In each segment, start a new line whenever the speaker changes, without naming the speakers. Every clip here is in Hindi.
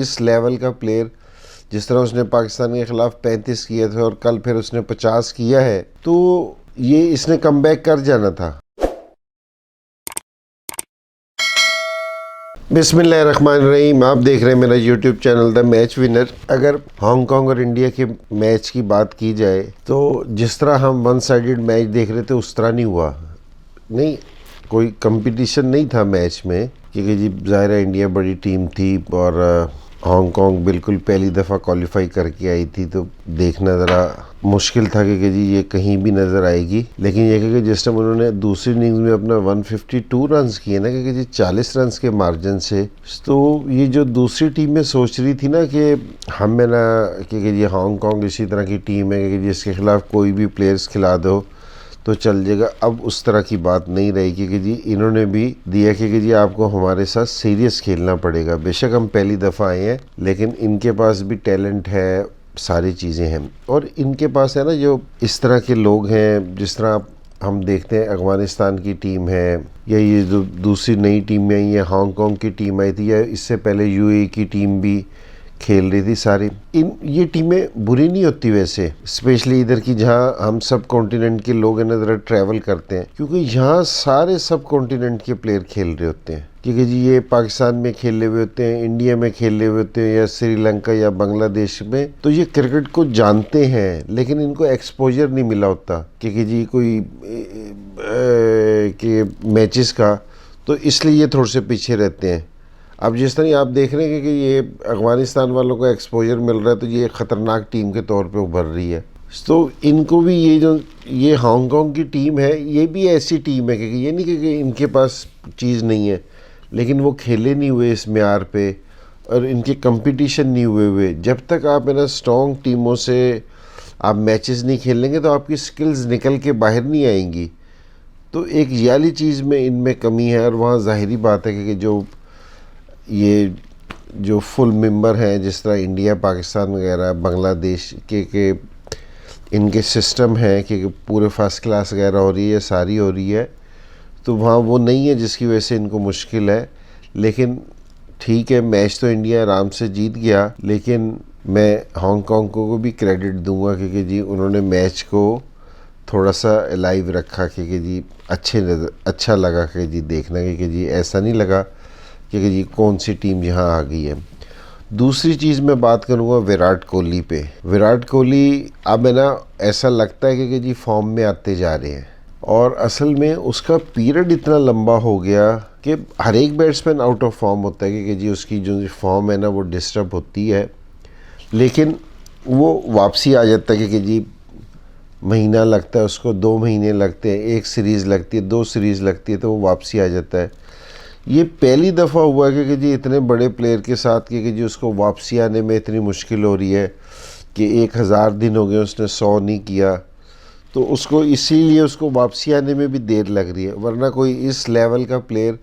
इस लेवल का प्लेयर, जिस तरह उसने पाकिस्तान के ख़िलाफ़ 35 किए थे और कल फिर उसने 50 किया है, तो ये इसने कमबैक कर जाना था। बिस्मिल्लाहिर्रहमानिर्रहीम। आप देख रहे हैं मेरा YouTube channel the match winner. अगर हांगकांग और इंडिया के मैच की बात की जाए तो जिस तरह हम वन साइडेड मैच देख रहे थे उस तरह नहीं हुआ। नहीं, कोई कंपटीशन नहीं था मैच में, क्योंकि जी ज़ाहिर है इंडिया बड़ी टीम थी और हांगकांग बिल्कुल पहली दफ़ा क्वालिफाई करके आई थी, तो देखना ज़रा मुश्किल था कि जी ये कहीं भी नज़र आएगी। लेकिन ये कि जिस टाइम उन्होंने दूसरी इनिंग्स में अपना 152 रन्स किए ना, क्योंकि जी 40 रन्स के मार्जिन से, तो ये जो दूसरी टीम में सोच रही थी ना कि हमें ना, क्योंकि जी हांगकांग इसी तरह की टीम है कि जिसके खिलाफ़ कोई भी प्लेयर्स खिला दो तो चल जाएगा, अब उस तरह की बात नहीं रहेगी कि जी इन्होंने भी दिया कि जी आपको हमारे साथ सीरियस खेलना पड़ेगा। बेशक हम पहली दफ़ा आए हैं, लेकिन इनके पास भी टैलेंट है, सारी चीज़ें हैं, और इनके पास है ना जो इस तरह के लोग हैं, जिस तरह हम देखते हैं अफ़गानिस्तान की टीम है, या ये जो दूसरी नई टीम है, ये हांगकांग की टीम आई थी, या इससे पहले यूएई की टीम भी खेल रही थी सारी। ये टीमें बुरी नहीं होती वैसे, स्पेशली इधर की जहाँ हम सब कॉन्टिनेंट के लोग हैं ना ज़रा ट्रैवल करते हैं, क्योंकि यहाँ सारे सब कॉन्टिनेंट के प्लेयर खेल रहे होते हैं। क्योंकि जी ये पाकिस्तान में खेले हुए होते हैं, इंडिया में खेले हुए होते हैं, या श्रीलंका या बांग्लादेश में, तो ये क्रिकेट को जानते हैं, लेकिन इनको एक्सपोजर नहीं मिला होता क्योंकि जी कोई के मैचेस का, तो इसलिए ये थोड़े से पीछे रहते हैं। अब जिस तरह आप देख रहे हैं कि ये अफ़गानिस्तान वालों को एक्सपोजर मिल रहा है, तो ये ख़तरनाक टीम के तौर पे उभर रही है। तो इनको भी ये हांगकांग की टीम है, ये भी ऐसी टीम है क्योंकि ये नहीं कि इनके पास चीज़ नहीं है, लेकिन वो खेले नहीं हुए इस म्यार पे और इनके कंपटीशन नहीं हुए। जब तक आप है ना स्ट्रॉन्ग टीमों से आप मैचेस नहीं खेलेंगे तो आपकी स्किल्स निकल के बाहर नहीं आएंगी। तो एक ये वाली चीज़ में इनमें कमी है, और वहाँ ज़ाहिरी बात है कि ये जो फुल मेंबर हैं, जिस तरह इंडिया, पाकिस्तान वगैरह, बांग्लादेश के इनके सिस्टम है कि पूरे फर्स्ट क्लास वगैरह हो रही है, सारी हो रही है, तो वहाँ वो नहीं है, जिसकी वजह से इनको मुश्किल है। लेकिन ठीक है, मैच तो इंडिया आराम से जीत गया, लेकिन मैं हांगकांग को भी क्रेडिट दूंगा क्योंकि जी उन्होंने मैच को थोड़ा सा लाइव रखा, क्योंकि जी अच्छा लगा कि जी देखना, क्योंकि जी ऐसा नहीं लगा कि जी कौन सी टीम यहाँ आ गई है। दूसरी चीज़ मैं बात करूँगा विराट कोहली पे। विराट कोहली अब है ना ऐसा लगता है कि जी फॉर्म में आते जा रहे हैं, और असल में उसका पीरियड इतना लंबा हो गया कि हर एक बैट्समैन आउट ऑफ फॉर्म होता है कि जी उसकी जो फॉर्म है ना वो डिस्टर्ब होती है, लेकिन वो वापसी आ जाता है कि जी महीना लगता है उसको, 2 महीने लगते हैं, 1 सीरीज़ लगती है, 2 सीरीज़ लगती है, तो वो वापसी आ जाता है। ये पहली दफ़ा हुआ है कि जी इतने बड़े प्लेयर के साथ कि जी उसको वापसी आने में इतनी मुश्किल हो रही है कि 1000 दिन हो गए उसने 100 नहीं किया, तो उसको इसीलिए उसको वापसी आने में भी देर लग रही है। वरना कोई इस लेवल का प्लेयर,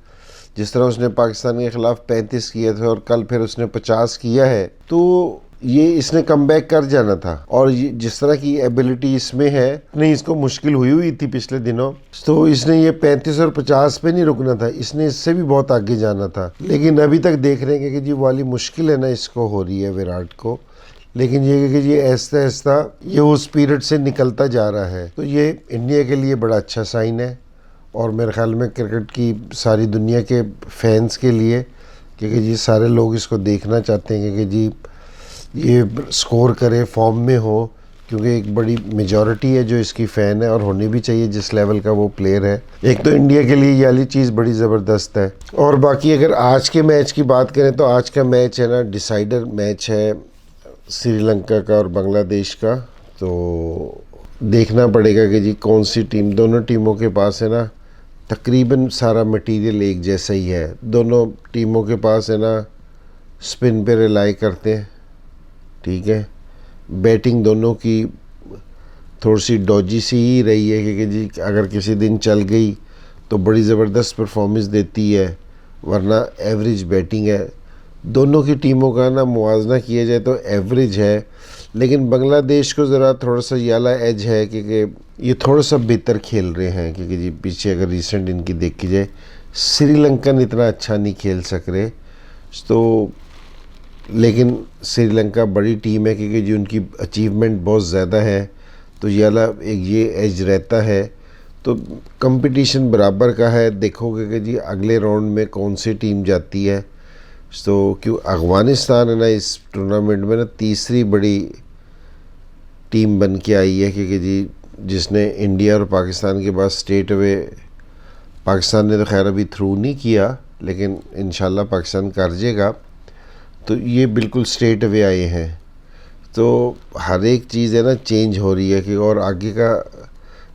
जिस तरह उसने पाकिस्तान के ख़िलाफ़ 35 किए थे और कल फिर उसने 50 किया है, तो ये इसने कमबैक कर जाना था। और ये जिस तरह की एबिलिटी इसमें है, नहीं इसको मुश्किल हुई थी पिछले दिनों, तो इसने ये 35 और 50 पे नहीं रुकना था, इसने इससे भी बहुत आगे जाना था। लेकिन अभी तक देख रहे हैं कि जी वाली मुश्किल है ना इसको हो रही है विराट को, लेकिन ये कि ये ऐसा ऐसा ये उस पीरियड से निकलता जा रहा है, तो ये इंडिया के लिए बड़ा अच्छा साइन है, और मेरे ख्याल में क्रिकेट की सारी दुनिया के फैंस के लिए, क्योंकि जी सारे लोग इसको देखना चाहते हैं कि जी ये स्कोर करे, फॉर्म में हो, क्योंकि एक बड़ी मेजॉरिटी है जो इसकी फ़ैन है, और होनी भी चाहिए जिस लेवल का वो प्लेयर है। एक तो इंडिया के लिए ये वाली चीज़ बड़ी ज़बरदस्त है। और बाकी अगर आज के मैच की बात करें तो आज का मैच है ना डिसाइडर मैच है श्रीलंका का और बांग्लादेश का, तो देखना पड़ेगा कि जी कौन सी टीम, दोनों टीमों के पास है ना तकरीबन सारा मटेरियल एक जैसा ही है। दोनों टीमों के पास है ना स्पिन पे रिलाई करते हैं, ठीक है, बैटिंग दोनों की थोड़ी सी डॉजी सी ही रही है क्योंकि जी अगर किसी दिन चल गई तो बड़ी ज़बरदस्त परफॉर्मेंस देती है, वरना एवरेज बैटिंग है। दोनों की टीमों का ना मुआवजा किया जाए तो एवरेज है, लेकिन बांग्लादेश को ज़रा थोड़ा सा याला एज है क्योंकि ये थोड़ा सा बेहतर खेल रहे हैं, क्योंकि जी पीछे अगर रिसेंट इनकी देखी जाए श्रीलंकन इतना अच्छा नहीं खेल सक रहे, तो लेकिन श्रीलंका बड़ी टीम है क्योंकि जी उनकी अचीवमेंट बहुत ज़्यादा है, तो ये वाला एक ये एज रहता है। तो कंपटीशन बराबर का है। देखोगे कि जी अगले राउंड में कौन सी टीम जाती है। तो क्यों अफ़गानिस्तान है ना इस टूर्नामेंट में ना तीसरी बड़ी टीम बन के आई है, क्योंकि जी जिसने इंडिया और पाकिस्तान के बाद स्ट्रेट अवे, पाकिस्तान ने तो खैर अभी थ्रू नहीं किया लेकिन इंशाल्लाह पाकिस्तान कर जाएगा, तो ये बिल्कुल स्ट्रेट अवे आए हैं। तो हर एक चीज़ है ना चेंज हो रही है कि और आगे का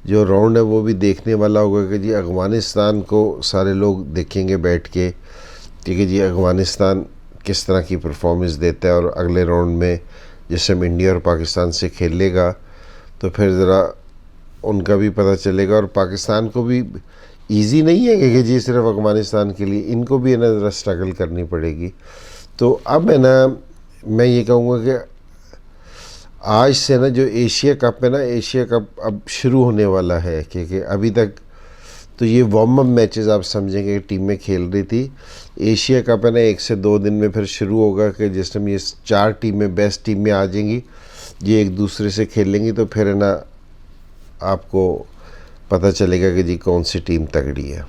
जो राउंड है वो भी देखने वाला होगा कि जी अफ़गानिस्तान को सारे लोग देखेंगे बैठ के, क्योंकि जी अफ़गानिस्तान किस तरह की परफॉर्मेंस देता है। और अगले राउंड में जिस टाइम इंडिया और पाकिस्तान से खेलेगा तो फिर ज़रा उनका भी पता चलेगा। और पाकिस्तान को भी इजी नहीं है कि जी सिर्फ अफ़गानिस्तान के लिए, इनको भी है ना ज़रा स्ट्रगल करनी पड़ेगी। तो अब है ना मैं ये कहूँगा कि आज से ना जो एशिया कप है ना, एशिया कप अब शुरू होने वाला है, क्योंकि अभी तक तो ये वार्म अप मैचेस आप समझेंगे कि टीमें खेल रही थी। एशिया कप है ना 1 से 2 दिन में फिर शुरू होगा कि जिस टाइम ये 4 टीमें बेस्ट टीम में आ जाएंगी, ये एक दूसरे से खेलेंगी, तो फिर है ना आपको पता चलेगा कि जी कौन सी टीम तगड़ी है।